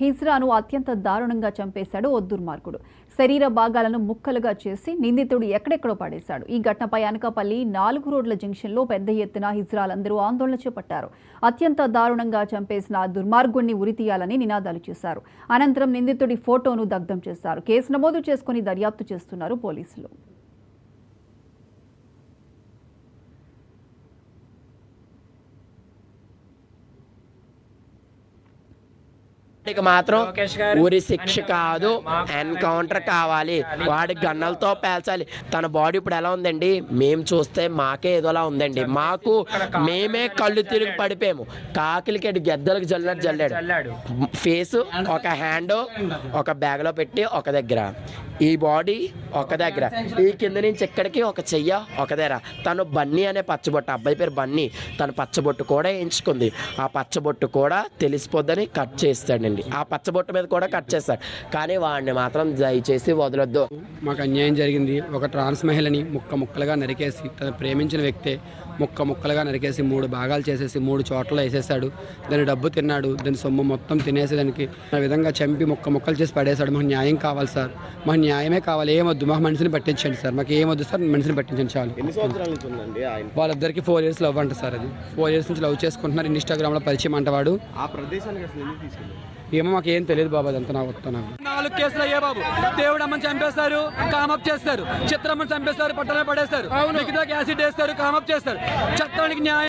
హిజ్రాను అత్యంత దారుణంగా చంపేశాడు ఓ దుర్మార్గుడు. శరీర భాగాలను ముక్కలుగా చేసి నిందితుడు ఎక్కడెక్కడో పడేశాడు. ఈ ఘటనపై అనకాపల్లి 4 రోడ్ల జంక్షన్లో పెద్ద ఎత్తున హిజ్రాలందరూ ఆందోళన చేపట్టారు. అత్యంత దారుణంగా చంపేసిన దుర్మార్గుణ్ణి ఉరితీయాలని నినాదాలు చేశారు. అనంతరం నిందితుడి ఫోటోను దగ్ధం చేశారు. కేసు నమోదు చేసుకుని దర్యాప్తు చేస్తున్నారు పోలీసులు. మాత్రం ఊరి శిక్ష కాదు, ఎన్కౌంటర్ కావాలి. వాడి గన్నలతో పేల్చాలి. తన బాడీ ఇప్పుడు ఎలా ఉందండి, మేము చూస్తే మాకే ఏదోలా ఉందండి. మాకు మేమే కళ్ళు తిరిగి పడిపోయాము. కాకిలికి గెద్దలకు జల్లాడు. ఫేస్ ఒక హ్యాండ్ ఒక బ్యాగ్ లో పెట్టి ఒక దగ్గర, ఈ బాడీ ఒక దగ్గర, ఈ కింద నుంచి ఎక్కడికి ఒక చెయ్య ఒక దగ్గర. తను బన్నీ అనే పచ్చబొట్టు, అబ్బాయి పేరు బన్నీ, తను పచ్చబొట్టు కూడా ఎంచుకుంది. ఆ పచ్చబొట్టు కూడా తెలిసిపోద్దని కట్ చేస్తాడండి. ఆ పచ్చబొట్టు మీద కూడా కట్ చేస్తాడు. కానీ వాడిని మాత్రం దయచేసి వదలొద్దు. మాకు అన్యాయం జరిగింది. ఒక ట్రాన్స్ మహిళని ముక్కలుగా నరికేసి, తను ప్రేమించిన వ్యక్తే ముక్కలుగా నరికేసి 3 భాగాలు చేసేసి 3 చోట్ల వేసేసాడు. దాని డబ్బు తిన్నాడు, దాని సొమ్ము మొత్తం తినేసి దానికి ఆ విధంగా చంపి ముక్కలు చేసి పడేశాడు. మాకు న్యాయం కావాలి సార్, మాకు న్యాయమే కావాలి. ఏమొద్దు, మాకు మనిషిని పట్టించండి సార్, మాకు ఏమొద్దు సార్, మనిషిని పట్టించండి చాలు. వాళ్ళిద్దరికి 4 years లవ్ అంట సార్. అది 4 years నుంచి లవ్ చేసుకుంటున్నారు. ఇన్స్టాగ్రామ్లో పరిచయం అంటవాడు. ఏమో మాకు ఏం తెలియదు బాబు, అదంతా నాకు వస్తాను. 4 కేసులు అయ్యే బాబు. దేవుడమ్మని చంపేస్తారు, కామప్ చేస్తారు. చిత్రమ్మని చంపేస్తారు, పట్టణం పడేస్తారు. మిగతా యాసిడ్ వేస్తారు, కామప్ చేస్తారు. చట్టానికి న్యాయం